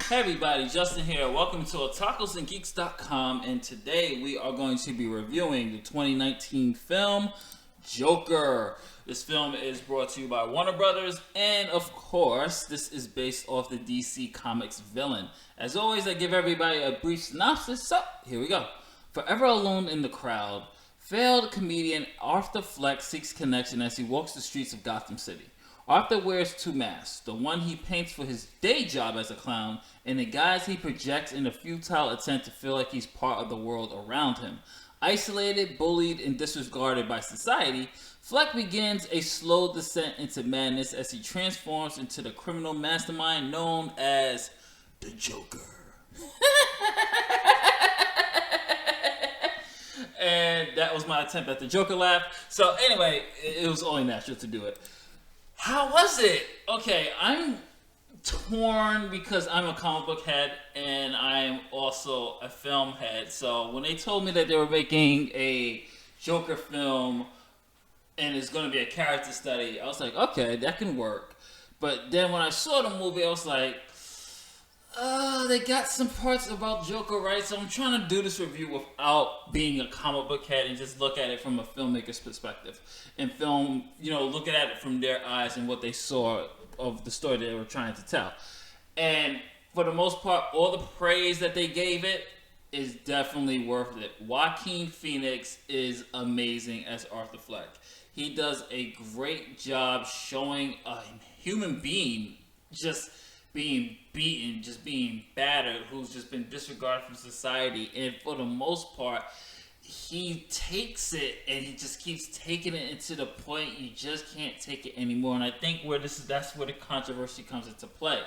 Hey everybody, Justin here. Welcome to otakusandgeeks.com, and today we are going to be reviewing the 2019 film Joker. This film is brought to you by Warner Brothers, and of course, this is based off the DC Comics villain. As always, I give everybody a brief synopsis, so here we go. Forever alone in the crowd, failed comedian Arthur Fleck seeks connection as he walks the streets of Gotham City. Arthur wears two masks, the one he paints for his day job as a clown, and the guise he projects in a futile attempt to feel like he's part of the world around him. Isolated, bullied, and disregarded by society, Fleck begins a slow descent into madness as he transforms into the criminal mastermind known as the Joker. And that was my attempt at the Joker laugh. So anyway, it was only natural to do it. How was it? Okay, I'm torn because I'm a comic book head and I'm also a film head. So when they told me that they were making a Joker film and it's going to be a character study, I was like, okay, that can work. But then when I saw the movie, I was like, they got some parts about Joker, right? So I'm trying to do this review without being a comic book head and just look at it from a filmmaker's perspective. And film, looking at it from their eyes and what they saw of the story they were trying to tell. And for the most part, all the praise that they gave it is definitely worth it. Joaquin Phoenix is amazing as Arthur Fleck. He does a great job showing a human being just being beaten, just being battered, who's just been disregarded from society. And for the most part, he takes it and he just keeps taking it into the point you just can't take it anymore. And I think that's where the controversy comes into play.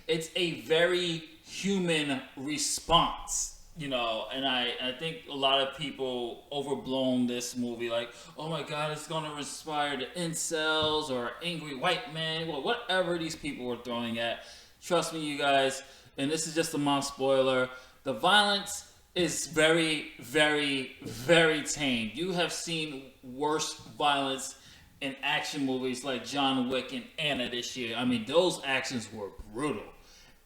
It's a very human response, and I think a lot of people overblown this movie like, oh my god, it's going to inspire the incels or angry white men, or whatever these people were throwing at. Trust me, you guys, and this is just a mom spoiler, the violence is very, very, very tame. You have seen worse violence in action movies like John Wick and Anna this year. I mean, those actions were brutal.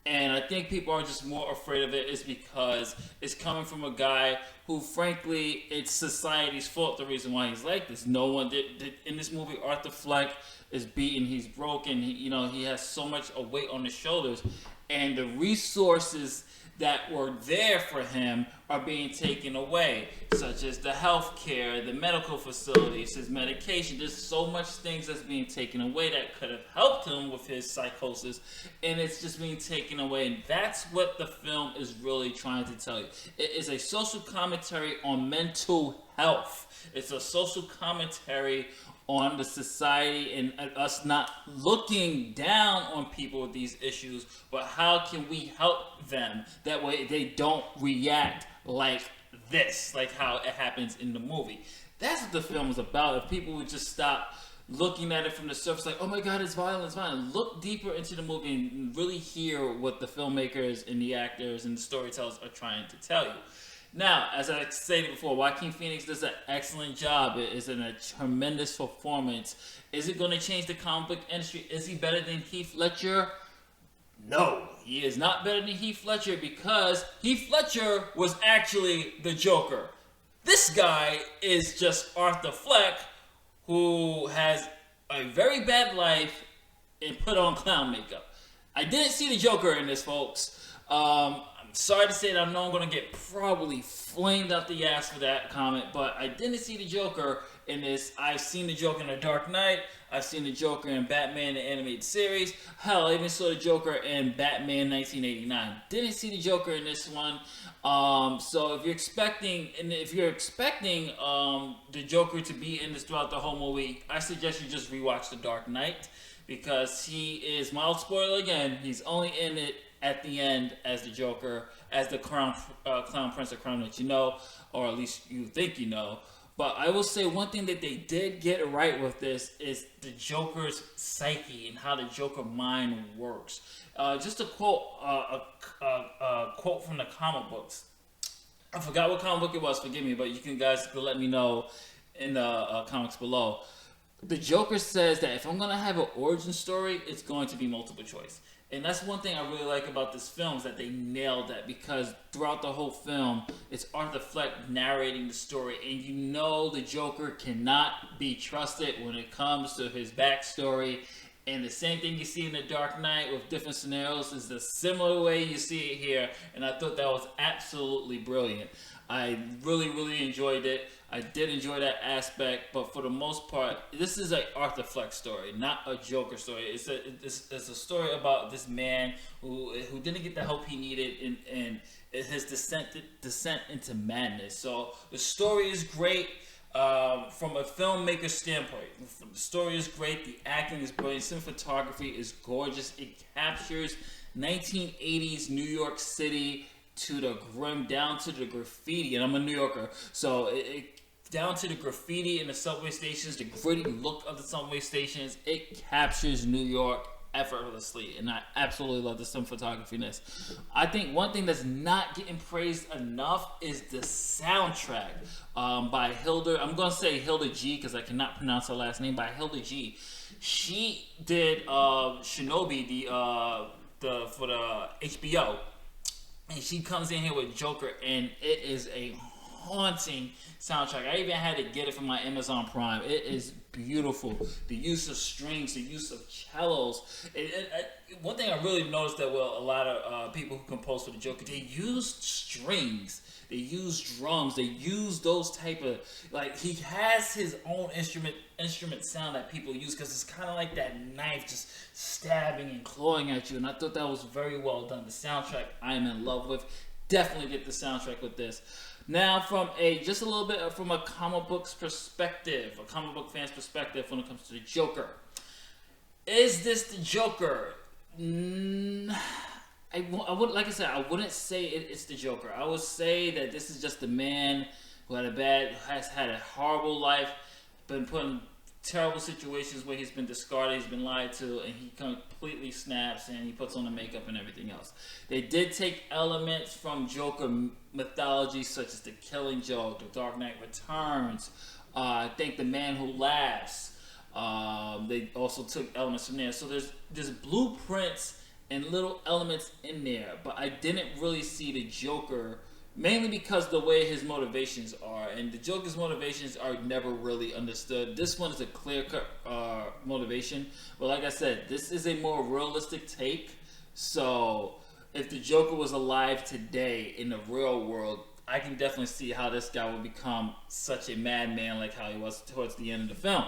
And I think people are just more afraid of it is because it's coming from a guy who, frankly, it's society's fault, the reason why he's like this. No one did in this movie, Arthur Fleck is beaten, he's broken, he has so much a weight on his shoulders, and the resources that were there for him are being taken away, such as the health care, the medical facilities, his medication. There's so much things that's being taken away that could have helped him with his psychosis, and it's just being taken away. And that's what the film is really trying to tell you. It is a social commentary on mental health. It's a social commentary on the society and us not looking down on people with these issues, but how can we help them? That way they don't react like this, like how it happens in the movie. That's what the film is about. If people would just stop looking at it from the surface like, oh my god, it's violent, it's violent. Look deeper into the movie and really hear what the filmmakers and the actors and the storytellers are trying to tell you. Now, as I stated before, Joaquin Phoenix does an excellent job. It is a tremendous performance. Is it going to change the comic book industry? Is he better than Heath Ledger? No, he is not better than Heath Ledger because Heath Ledger was actually the Joker. This guy is just Arthur Fleck, who has a very bad life and put on clown makeup. I didn't see the Joker in this, folks. I'm sorry to say that I know I'm going to get probably flamed out the ass for that comment, but I didn't see the Joker in this. I've seen the Joker in The Dark Knight. I've seen the Joker in Batman the Animated Series. Hell, I even saw the Joker in Batman 1989. Didn't see the Joker in this one. So if you're expecting the Joker to be in this throughout the whole movie, I suggest you just rewatch The Dark Knight, because he is, mild spoiler again, he's only in it at the end as the Joker, as the Clown Prince of Crime that you know, or at least you think you know. But I will say one thing that they did get right with this is the Joker's psyche and how the Joker mind works. Just to quote a quote from the comic books. I forgot what comic book it was, forgive me, but you guys can let me know in the comments below. The Joker says that if I'm going to have an origin story, it's going to be multiple choice. And that's one thing I really like about this film is that they nailed that, because throughout the whole film, it's Arthur Fleck narrating the story, and you know the Joker cannot be trusted when it comes to his backstory. And the same thing you see in The Dark Knight with different scenarios is the similar way you see it here, and I thought that was absolutely brilliant. I really, really enjoyed it. I did enjoy that aspect, but for the most part, this is an Arthur Fleck story, not a Joker story. It's a story about this man who didn't get the help he needed, and his descent into madness. So the story is great. From a filmmaker standpoint, the story is great, the acting is brilliant, cinematography is gorgeous. It captures 1980s New York City to the grim, down to the graffiti, and I'm a New Yorker, so it down to the graffiti in the subway stations, the gritty look of the subway stations. It captures New York effortlessly, and I absolutely love the cinematography in this. I think one thing that's not getting praised enough is the soundtrack by Hilda. I'm gonna say Hilda G because I cannot pronounce her last name. By Hilda G. She did Shinobi, the for the HBO, and she comes in here with Joker, and it is a haunting soundtrack. I even had to get it from my Amazon Prime. It is beautiful. The use of strings, the use of cellos. One thing I really noticed that a lot of people who compose for the Joker, they used strings. They use drums. They use those type of, like, he has his own instrument sound that people use, because it's kind of like that knife just stabbing and clawing at you. And I thought that was very well done. The soundtrack I am in love with. Definitely get the soundtrack with this. Now, from just a little bit from a comic books perspective, a comic book fan's perspective when it comes to the Joker. Is this the Joker? I would, like I said, I wouldn't say it's the Joker. I would say that this is just a man who has had a horrible life, been put in terrible situations where he's been discarded, he's been lied to, and he completely snaps and he puts on the makeup and everything else. They did take elements from Joker mythology, such as the Killing Joke, The Dark Knight Returns, I think The Man Who Laughs. They also took elements from there. So there's blueprints and little elements in there, but I didn't really see the Joker, mainly because the way his motivations are, and the Joker's motivations are never really understood. This one is a clear-cut motivation, but like I said, this is a more realistic take. So if the Joker was alive today in the real world, I can definitely see how this guy would become such a madman like how he was towards the end of the film.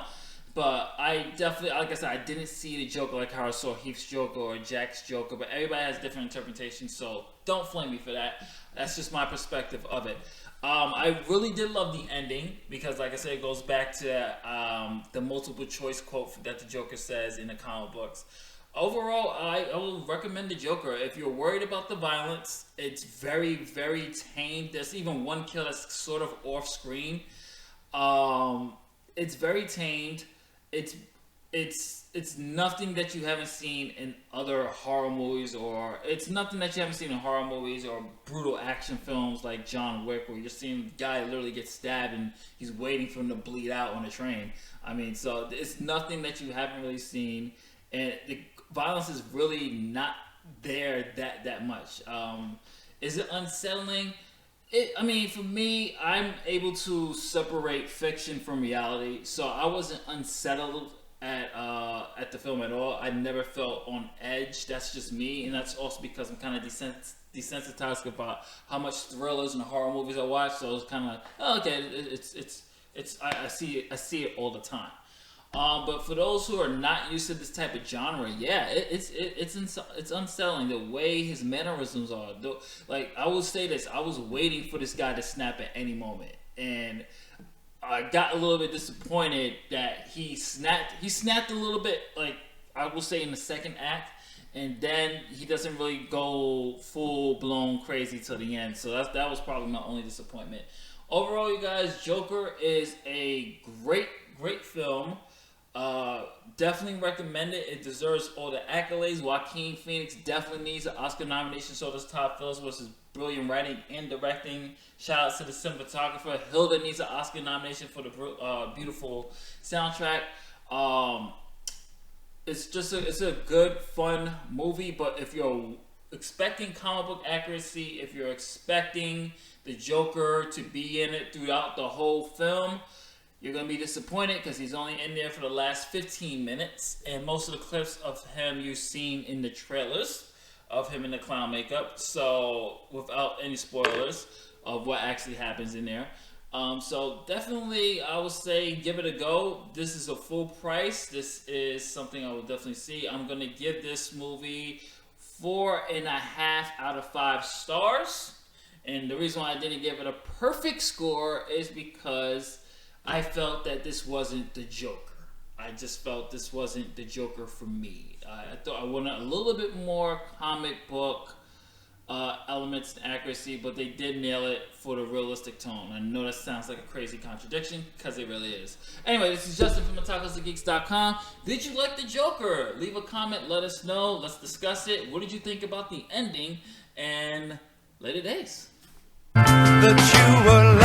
But I definitely, like I said, I didn't see the Joker like how I saw Heath's Joker or Jack's Joker, but everybody has different interpretations, so don't flame me for that. That's just my perspective of it. I really did love the ending because, like I said, it goes back to the multiple choice quote that the Joker says in the comic books. Overall, I will recommend the Joker. If you're worried about the violence, it's very, very tame. There's even one kill that's sort of off screen. It's very tamed. It's nothing that you haven't seen in other horror movies, or it's nothing that you haven't seen in horror movies or brutal action films like John Wick, where you're seeing the guy literally get stabbed and he's waiting for him to bleed out on the train. I mean, so it's nothing that you haven't really seen, and the violence is really not there that much. Is it unsettling? I mean, for me, I'm able to separate fiction from reality, so I wasn't unsettled at the film at all. I never felt on edge. That's just me, and that's also because I'm kind of desensitized about how much thrillers and horror movies I watch. So it's kind of like, oh, okay, I see it all the time. But for those who are not used to this type of genre, yeah, it's unsettling the way his mannerisms are. Like, I will say this, I was waiting for this guy to snap at any moment, and I got a little bit disappointed that he snapped a little bit, like I will say in the second act, and then he doesn't really go full blown crazy till the end. So that was probably my only disappointment. Overall, you guys, Joker is a great film. Definitely recommend it. It deserves all the accolades. Joaquin Phoenix definitely needs an Oscar nomination. So does Todd Phillips with his brilliant writing and directing. Shout out to the cinematographer. Hilda needs an Oscar nomination for the beautiful soundtrack. it's a good, fun movie. But if you're expecting comic book accuracy, if you're expecting the Joker to be in it throughout the whole film, you're going to be disappointed because he's only in there for the last 15 minutes. And most of the clips of him you've seen in the trailers of him in the clown makeup. So, without any spoilers of what actually happens in there. So, definitely, I would say give it a go. This is a full price. This is something I will definitely see. I'm going to give this movie 4.5 out of 5 stars. And the reason why I didn't give it a perfect score is because I felt that this wasn't the Joker. I just felt this wasn't the Joker for me. I thought I wanted a little bit more comic book elements and accuracy, but they did nail it for the realistic tone. I know that sounds like a crazy contradiction, because it really is. Anyway, this is Justin from MetaClassicGeeks.com. Did you like the Joker? Leave a comment, let us know. Let's discuss it. What did you think about the ending? And later days. That you were